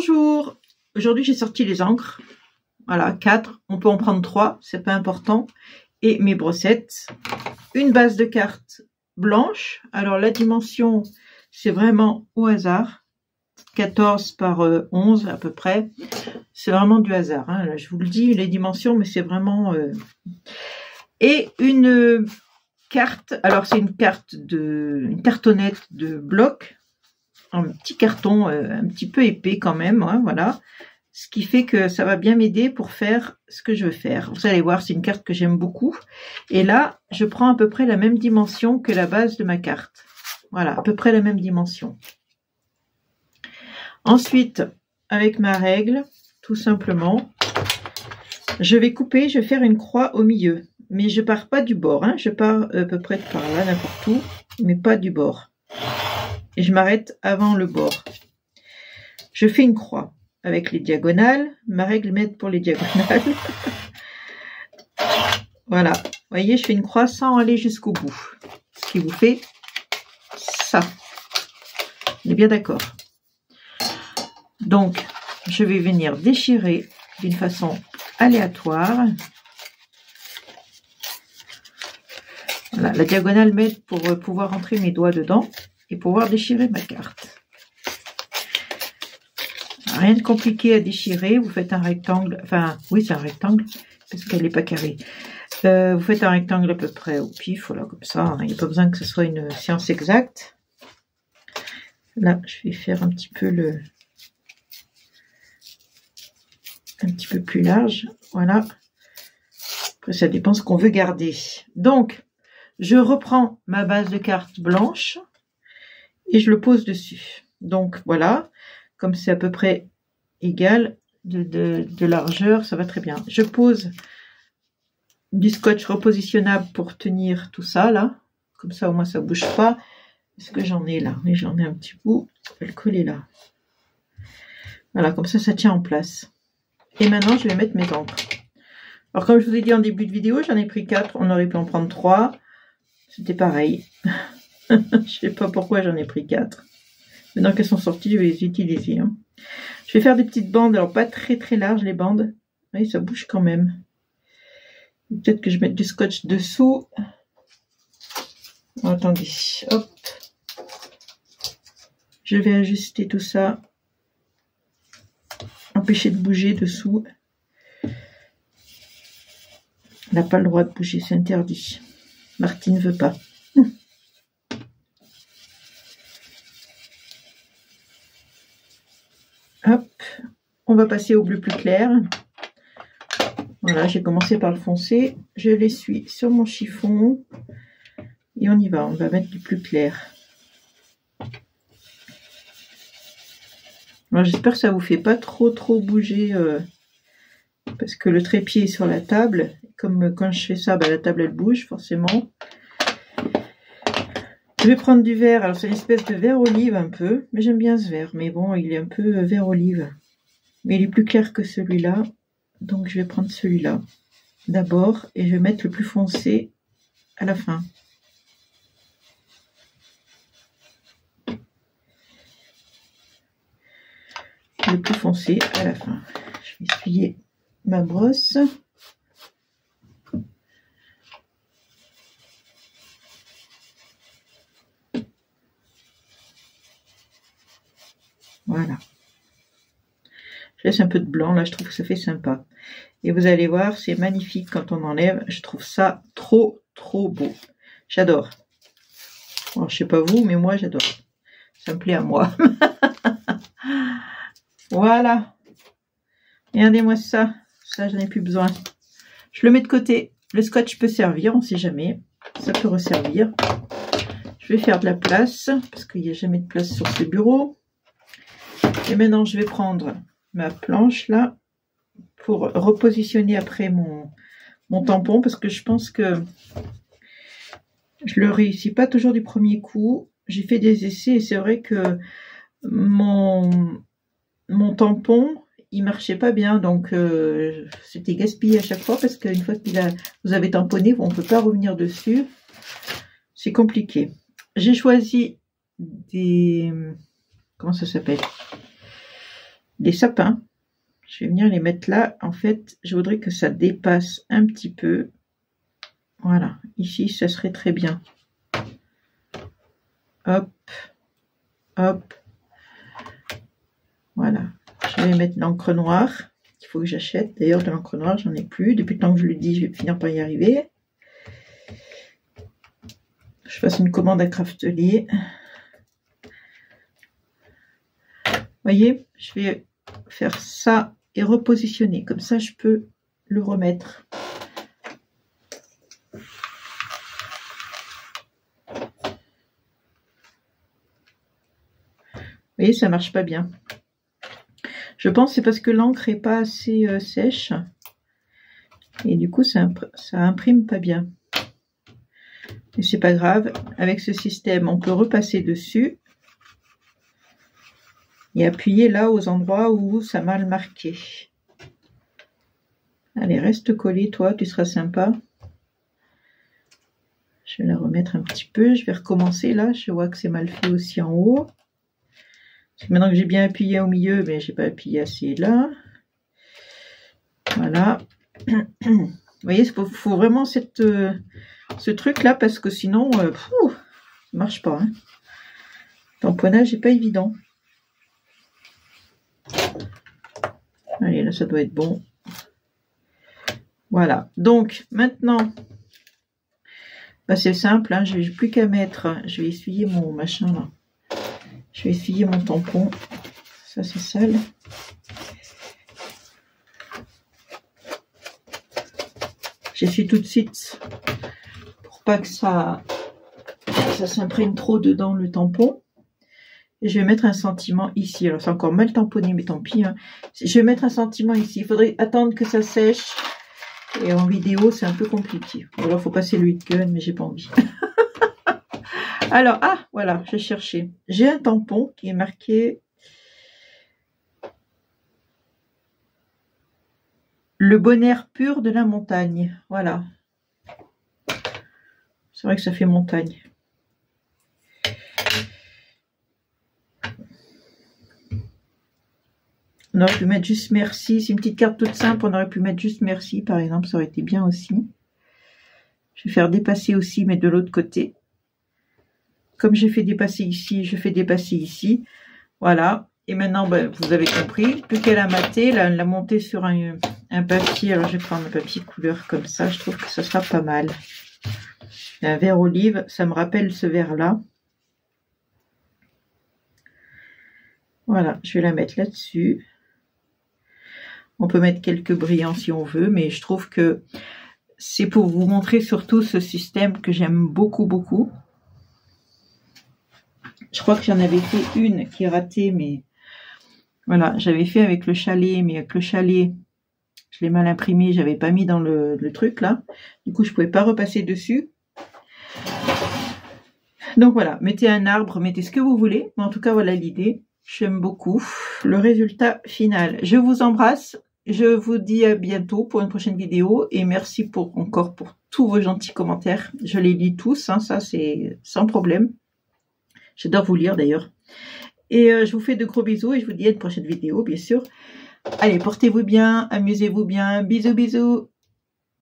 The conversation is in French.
Bonjour, aujourd'hui j'ai sorti les encres, voilà 4, on peut en prendre 3, c'est pas important, et mes brossettes, une base de cartes blanche, alors la dimension c'est vraiment au hasard, 14 par 11 à peu près, c'est vraiment du hasard, hein. Là, je vous le dis les dimensions mais c'est vraiment... Et une carte, alors c'est une cartonnette de bloc, un petit carton un petit peu épais quand même, hein, voilà. Ce qui fait que ça va bien m'aider pour faire ce que je veux faire. Vous allez voir, c'est une carte que j'aime beaucoup. Et là, je prends à peu près la même dimension que la base de ma carte. Voilà, à peu près la même dimension. Ensuite, avec ma règle, tout simplement, je vais couper, je vais faire une croix au milieu. Mais je pars pas du bord, hein. Je pars à peu près par là, n'importe où, mais pas du bord. Et je m'arrête avant le bord. Je fais une croix avec les diagonales. Ma règle m'aide pour les diagonales. Voilà. Vous voyez, je fais une croix sans aller jusqu'au bout. Ce qui vous fait ça. On est bien d'accord. Donc, je vais venir déchirer d'une façon aléatoire. Voilà, la diagonale m'aide pour pouvoir rentrer mes doigts dedans et pouvoir déchirer ma carte. Rien de compliqué à déchirer, vous faites un rectangle, enfin oui c'est un rectangle parce qu'elle n'est pas carrée. Vous faites un rectangle à peu près au pif, voilà comme ça, hein. Il n'y a pas besoin que ce soit une science exacte. Là je vais faire un petit peu plus large, voilà. Après ça dépend ce qu'on veut garder. Donc je reprends ma base de cartes blanche et je le pose dessus. Donc voilà, comme c'est à peu près égal de largeur, ça va très bien. Je pose du scotch repositionnable pour tenir tout ça là, comme ça au moins ça bouge pas. Est-ce que j'en ai là? Oui, j'en ai un petit bout, je vais le coller là. Voilà, comme ça tient en place. Et maintenant je vais mettre mes encres. Alors comme je vous ai dit en début de vidéo, j'en ai pris 4, on aurait pu en prendre 3. C'était pareil. Je sais pas pourquoi j'en ai pris 4. Maintenant qu'elles sont sorties, je vais les utiliser. Hein. Je vais faire des petites bandes, alors pas très larges les bandes. Oui, ça bouge quand même. Peut-être que je mette du scotch dessous. Oh, attendez, hop. Je vais ajuster tout ça. Empêcher de bouger dessous. Elle n'a pas le droit de bouger, c'est interdit. Martine ne veut pas. Hop, on va passer au bleu plus clair. Voilà, j'ai commencé par le foncé. Je l'essuie sur mon chiffon. Et on y va, on va mettre du plus clair. Alors j'espère que ça vous fait pas trop bouger. Parce que le trépied est sur la table. Comme quand je fais ça, bah, la table elle bouge forcément. Je vais prendre du vert, alors c'est une espèce de vert olive un peu, mais j'aime bien ce vert, mais bon, il est un peu vert olive. Mais il est plus clair que celui-là, donc je vais prendre celui-là d'abord, et je vais mettre le plus foncé à la fin. Le plus foncé à la fin. Je vais essuyer ma brosse. Voilà. Je laisse un peu de blanc, là je trouve que ça fait sympa. Et vous allez voir, c'est magnifique quand on enlève. Je trouve ça trop beau. J'adore. Bon, je sais pas vous, mais moi j'adore. Ça me plaît à moi. Voilà. Regardez-moi ça. Ça, j'en ai plus besoin. Je le mets de côté. Le scotch peut servir, on sait jamais. Ça peut resservir. Je vais faire de la place, parce qu'il n'y a jamais de place sur ce bureau. Et maintenant, je vais prendre ma planche là pour repositionner après mon tampon, parce que je pense que je le réussis pas toujours du premier coup. J'ai fait des essais et c'est vrai que mon tampon il marchait pas bien, donc c'était gaspillé à chaque fois, parce qu'une fois que vous avez tamponné, on peut pas revenir dessus. C'est compliqué. J'ai choisi des... comment ça s'appelle? des sapins. Je vais venir les mettre là. En fait, je voudrais que ça dépasse un petit peu. Voilà, ici, ça serait très bien. Hop, hop. Voilà, je vais mettre l'encre noire. Il faut que j'achète. D'ailleurs, de l'encre noire, j'en ai plus. Depuis le temps que je le dis, je vais finir par y arriver. Je fasse une commande à Craftelier. Vous voyez, je vais faire ça et repositionner. Comme ça, je peux le remettre. Vous voyez, ça marche pas bien. Je pense que c'est parce que l'encre n'est pas assez sèche. Et du coup, ça imprime pas bien. Mais c'est pas grave. Avec ce système, on peut repasser dessus. Et appuyer là aux endroits où ça m'a marqué. Allez, reste collé, toi, tu seras sympa. Je vais la remettre un petit peu. Je vais recommencer là. Je vois que c'est mal fait aussi en haut. Maintenant que j'ai bien appuyé au milieu, mais j'ai pas appuyé assez là. Voilà. Vous voyez, il faut vraiment ce truc là parce que sinon, ça marche pas. Hein. Le tamponnage n'est pas évident. Allez, là, ça doit être bon. Voilà. Donc, maintenant, bah, c'est simple. Hein, je n'ai plus qu'à mettre. Je vais essuyer mon machin là. Je vais essuyer mon tampon. Ça, c'est sale. J'essuie tout de suite pour pas que ça s'imprègne trop dedans le tampon. Et je vais mettre un sentiment ici. Alors, c'est encore mal tamponné, mais tant pis. Hein. Je vais mettre un sentiment ici. Il faudrait attendre que ça sèche. Et en vidéo, c'est un peu compliqué. Alors, il faut passer le heat gun, mais j'ai pas envie. Alors, ah, voilà, j'ai cherché. J'ai un tampon qui est marqué le bon air pur de la montagne. Voilà. C'est vrai que ça fait montagne. On aurait pu mettre juste merci. C'est une petite carte toute simple. On aurait pu mettre juste merci, par exemple. Ça aurait été bien aussi. Je vais faire dépasser aussi, mais de l'autre côté. Comme j'ai fait dépasser ici, je fais dépasser ici. Voilà. Et maintenant, ben, vous avez compris. Plus qu'à la mater, la monter sur un papier. Alors, je vais prendre un papier couleur comme ça. Je trouve que ça sera pas mal. Un vert olive. Ça me rappelle ce vert-là. Voilà. Je vais la mettre là-dessus. On peut mettre quelques brillants si on veut. Mais je trouve que c'est pour vous montrer surtout ce système que j'aime beaucoup, beaucoup. Je crois que j'en avais fait une qui est ratée, mais voilà, j'avais fait avec le chalet, mais avec le chalet, je l'ai mal imprimé, j'avais pas mis dans le truc là. Du coup, je pouvais pas repasser dessus. Donc voilà, mettez un arbre, mettez ce que vous voulez. Mais en tout cas, voilà l'idée. J'aime beaucoup le résultat final. Je vous embrasse. Je vous dis à bientôt pour une prochaine vidéo. Et merci encore pour tous vos gentils commentaires. Je les lis tous, hein, ça c'est sans problème. J'adore vous lire d'ailleurs. Et je vous fais de gros bisous et je vous dis à une prochaine vidéo, bien sûr. Allez, portez-vous bien, amusez-vous bien. Bisous, bisous.